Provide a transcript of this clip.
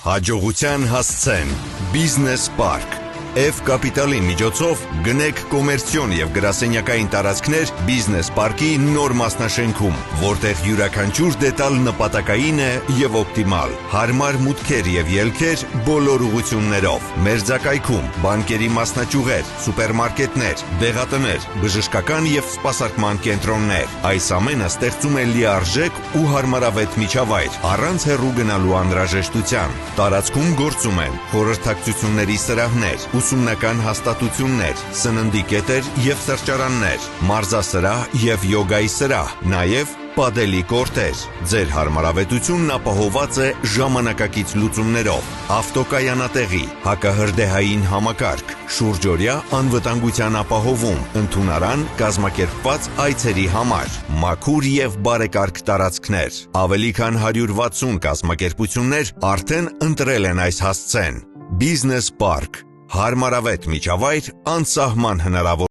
Հաջողության հասցեն Բիզնես պարկ F կապիտալի միջոցով գնեք կոմերցիոն և գրասենյակային տարածքներ Բիզնես պարկի նոր մասնաշենքում, որտեղ յուրաքանչյուր դետալ նպատակային է և օպտիմալ, հարմար մուտքեր և ելքեր բոլոր ուղղություններով, մերձակայքում, բանկերի մասնաճյուղեր, սուպերմարկետներ, դեղատներ, բժշկական և սպասարկման կենտրոններ, այս ամենը ստեղծում է լիարժեք ու հարմարավետ միջավայր, առանց հեռու գնալու անհրաժեշտության, տարածքում գործում են խորհրդակցությունների սրահներ, ուսումնական հաստատություններ, սննդի կետեր և սրճարաններ, մարզասրահ և յոգայի սրահ, նաև պադելի կորտեր։ Ձեր հարմարավետությունն ապահոված է ժամանակակից լուծումներով, ավտոկայանատեղի, հակահրդեհային համակարգ, շուրջօրյա անվտանգության ապահովում, ընդունարան կազմակերպված այցերի համար, մաքուր և բարեկարգ տարածքներ։ Ավելի քան 160 կազմակերպություններ արդեն ընտրել են այս հասցեն։ Բիզնես պարկ, հարմարավետ միջավայր անսահման հնարավոր